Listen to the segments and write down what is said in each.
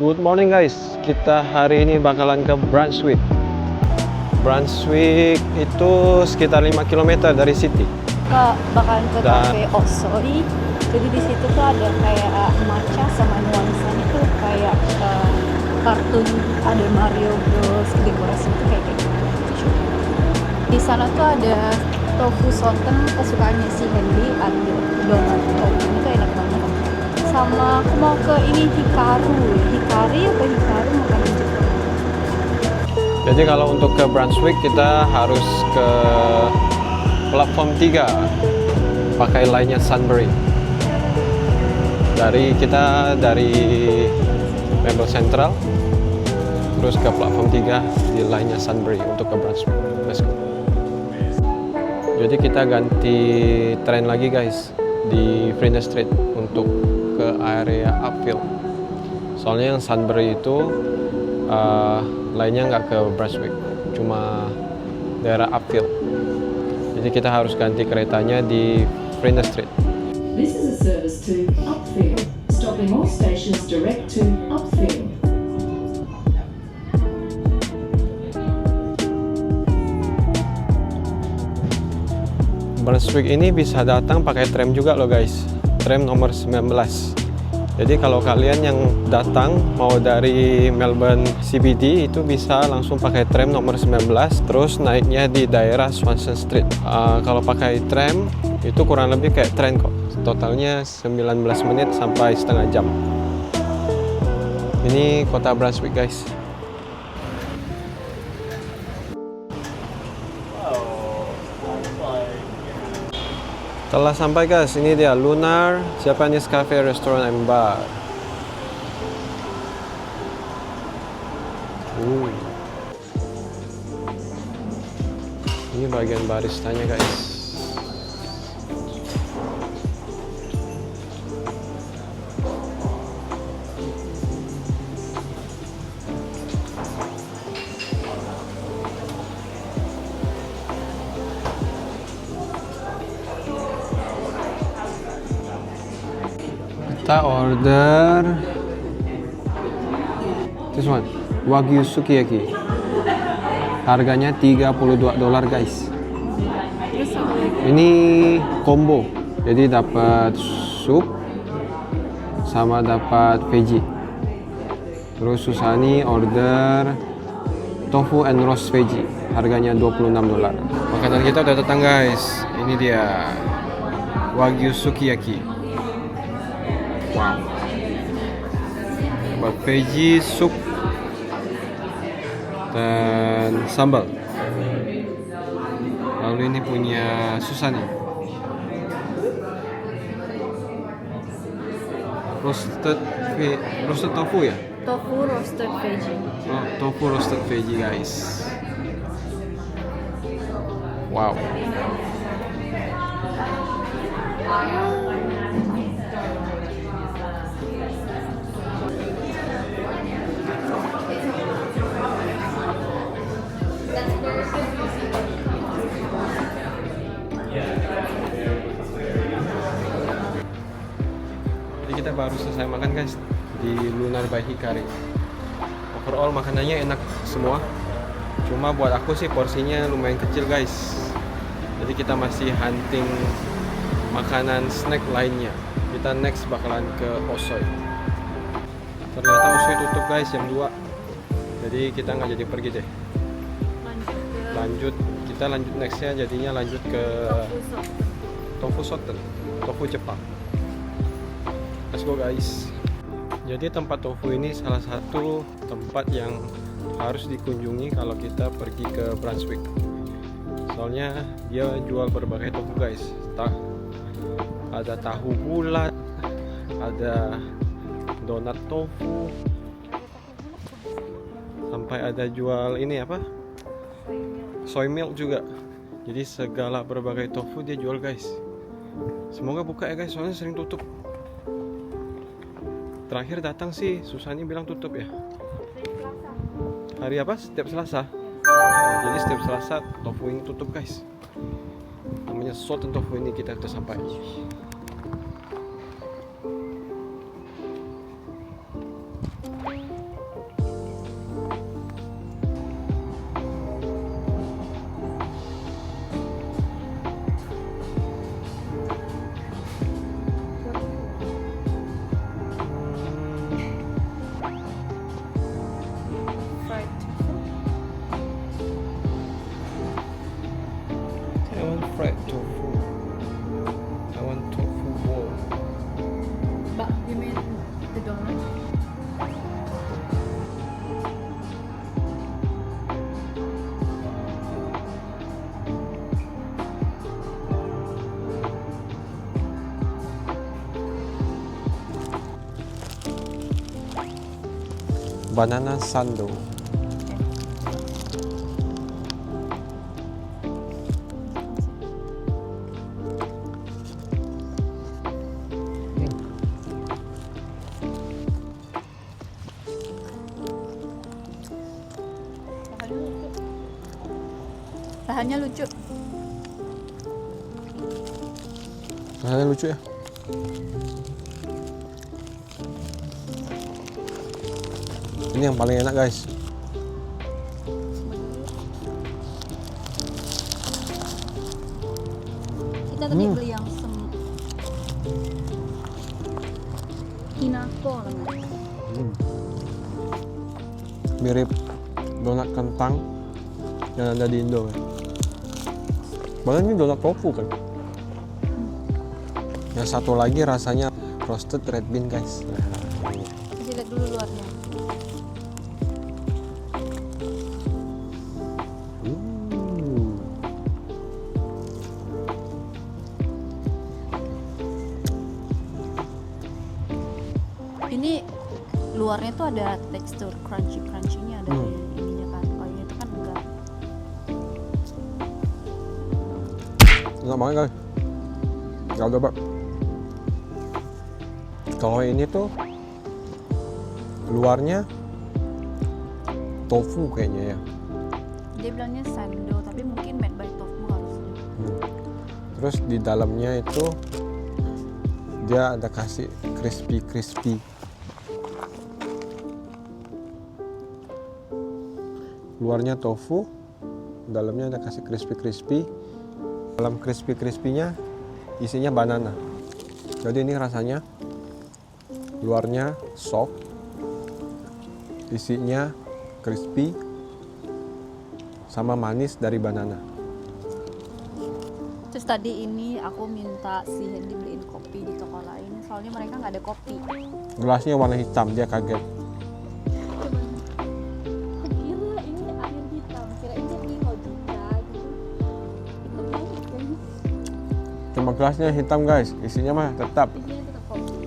Good morning guys, kita hari ini bakalan ke Brunswick. Brunswick itu sekitar 5 km dari city. Bakalan ke cafe Osoy. Jadi di situ tuh ada kayak matcha sama nuansanya tuh kayak kartun, ada Mario Bros, dekorasi itu kayak gitu. Di sana tuh ada tofu soten kesukaannya si Henry, ada donat tofu itu enak banget. Sama aku mau ke ini Hikaru makanan Jepang. Jadi kalau untuk ke Brunswick kita harus ke platform 3 pakai line-nya Sunbury. Kita dari Mabel Central terus ke platform 3 di line-nya Sunbury untuk ke Brunswick. Let's go. Jadi kita ganti train lagi guys di Flinders Street untuk ke area Upfield. Soalnya yang Sunbury itu lainnya nggak ke Brunswick, cuma daerah Upfield. Jadi kita harus ganti keretanya di Flinders Street. This is a service to Upfield, stopping all stations direct to Upfield. Brunswick ini bisa datang pakai tram juga loh guys, tram nomor 19. Jadi kalau kalian yang datang mau dari Melbourne CBD itu bisa langsung pakai tram nomor 19, terus naiknya di daerah Swanston Street. Kalau pakai tram itu kurang lebih kayak tren kok, totalnya 19 menit sampai setengah jam. Ini kota Brunswick guys. Telah sampai guys, ini dia Lunar Japanese Cafe Restaurant and Bar. Ini bagian baristanya guys. Kita order this one, Wagyu Sukiyaki. Harganya $32 guys. Ini combo. Jadi dapat sup sama dapat veggie. Terus Susani order tofu and roast veggie. Harganya $26. Makanan kita udah datang guys. Ini dia Wagyu Sukiyaki. Wow. Dapat veggie, sup, dan sambal. Lalu ini punya Susani. Roasted tofu ya? Tofu roasted veggie. Oh, tofu roasted veggie guys. Wow. Kita baru selesai makan guys di Lunar by Hikari. Overall makanannya enak semua, cuma buat aku sih porsinya lumayan kecil guys. Jadi kita masih hunting makanan snack lainnya. Kita next bakalan ke Osoy. Ternyata Osoy tutup guys jam 2, jadi kita nggak jadi pergi deh. Kita lanjut nextnya jadinya lanjut ke tofu soten, tofu Jepang. Let's go guys. Jadi tempat tofu ini salah satu tempat yang harus dikunjungi kalau kita pergi ke Brunswick. Soalnya dia jual berbagai tofu guys. Ada tahu bulat, ada donat tofu, sampai ada jual ini apa? Soy milk juga. Jadi segala berbagai tofu dia jual guys. Semoga buka ya guys, soalnya sering tutup. Terakhir datang sih Susani bilang tutup ya. Hari apa? Setiap Selasa. Jadi setiap Selasa tofu ini tutup guys. Namanya Soten tofu ini kita sudah sampai. banana sando. Bahannya lucu. Rasanya lucu ya. Ini yang paling enak guys. Kita tadi beli yang Hinako namanya. Mirip donat kentang yang ada di Indo ya. Padahal ini donat tofu kan. Yang satu lagi rasanya roasted red bean guys. Nah, ini. Kasih lihat dulu luarnya. Ini luarnya tuh ada tekstur crunchy-crunchy-nya dari ininya kan. Kalau ini tuh kan enggak. Enak banget guys. Gak coba. Kalau ini tuh luarnya tofu kayaknya ya. Dia bilangnya sando, tapi mungkin made by tofu harusnya. Terus di dalamnya itu dia ada kasih crispy. Luarnya tofu, dalamnya ada kasih crispy. Dalam crispy-nya isinya banana. Jadi ini rasanya luarnya soft, isinya crispy, sama manis dari banana. Terus tadi ini aku minta si Hendy beliin kopi di toko lain, soalnya mereka nggak ada kopi. Gelasnya warna hitam, dia kaget. Kira ini air hitam, kira ini beli Hojika gitu. Hitam banget kan? Cuma gelasnya hitam guys, isinya mah tetap. Isinya tetap kopi.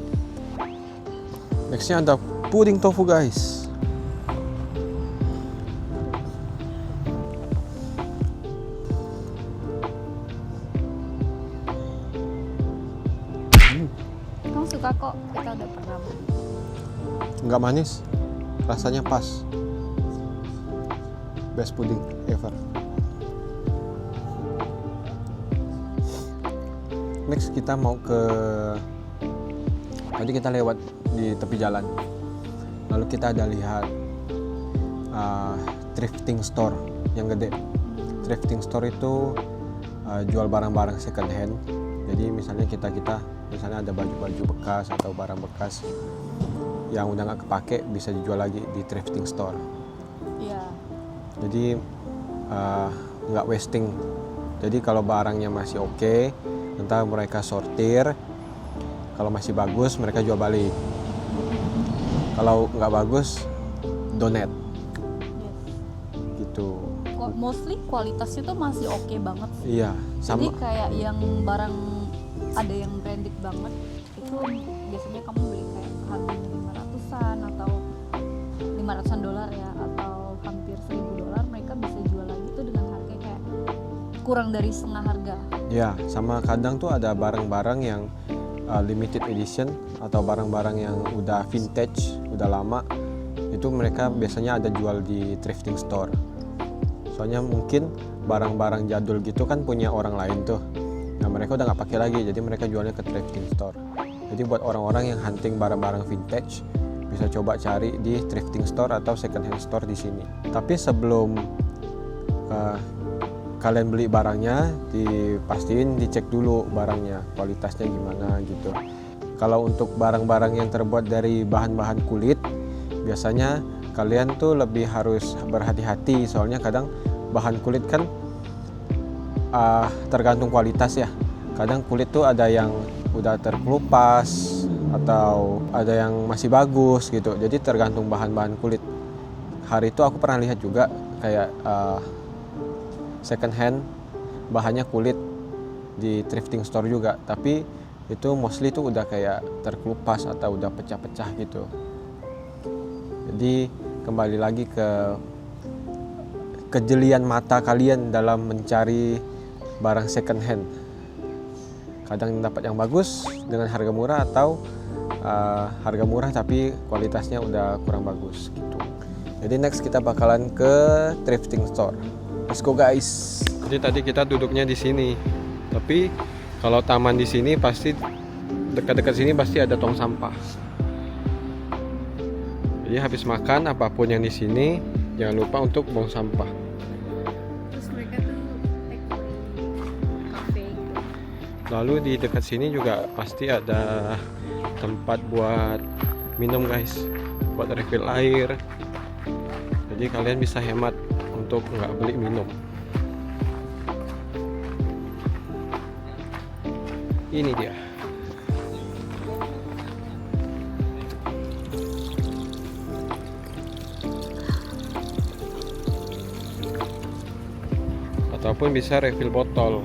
Nextnya ada puding tofu guys. Kamu suka kok, kita udah pernah beli. Nggak manis, rasanya pas. Best pudding ever. Next kita mau ke, tadi kita lewat di tepi jalan, lalu kita ada lihat thrifting store yang gede. Thrifting store itu jual barang-barang second hand. Jadi misalnya kita misalnya ada baju-baju bekas atau barang bekas yang udah nggak kepake bisa dijual lagi di thrifting store. Iya. Jadi nggak wasting. Jadi kalau barangnya masih oke, entah mereka sortir. Kalau masih bagus mereka jual balik. Kalau nggak bagus donate. Gitu. Mostly kualitasnya tuh masih oke banget sih. Iya, Jadi sama. kayak yang barang ada yang branded banget itu biasanya kamu beli kayak harga 500-an atau $500 ya, atau hampir $1.000, mereka bisa jual lagi tuh dengan harga kayak kurang dari setengah harga. Ya, sama kadang tuh ada barang-barang yang limited edition atau barang-barang yang udah vintage, udah lama. Itu mereka biasanya ada jual di thrifting store. Soalnya mungkin barang-barang jadul gitu kan punya orang lain tuh. Nah mereka udah nggak pakai lagi, jadi mereka jualnya ke thrifting store. Jadi buat orang-orang yang hunting barang-barang vintage bisa coba cari di thrifting store atau second hand store di sini. Tapi sebelum kalian beli barangnya, dipastiin dicek dulu barangnya kualitasnya gimana gitu. Kalau untuk barang-barang yang terbuat dari bahan-bahan kulit, biasanya kalian tuh lebih harus berhati-hati, soalnya kadang bahan kulit kan tergantung kualitas ya. Kadang kulit tuh ada yang udah terkelupas atau ada yang masih bagus gitu. Jadi tergantung bahan-bahan kulit. Hari itu aku pernah lihat juga kayak second hand bahannya kulit di thrifting store juga, tapi itu mostly tuh udah kayak terkelupas atau udah pecah-pecah gitu. Jadi kembali lagi ke kejelian mata kalian dalam mencari barang second hand. Kadang dapat yang bagus dengan harga murah, atau harga murah tapi kualitasnya udah kurang bagus gitu. Jadi next kita bakalan ke thrifting store. Let's go guys. Jadi tadi kita duduknya di sini. Tapi kalau taman di sini pasti dekat-dekat sini pasti ada tong sampah. Jadi habis makan apapun yang di sini jangan lupa untuk buang sampah. Terus mereka tuh kafe. Lalu di dekat sini juga pasti ada tempat buat minum guys, buat refill air. Jadi kalian bisa hemat untuk nggak beli minum. Ini dia. Ataupun bisa refill botol.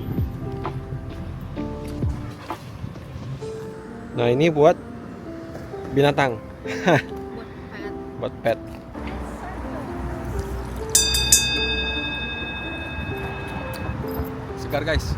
Nah ini buat binatang. Buat pet. Segar guys.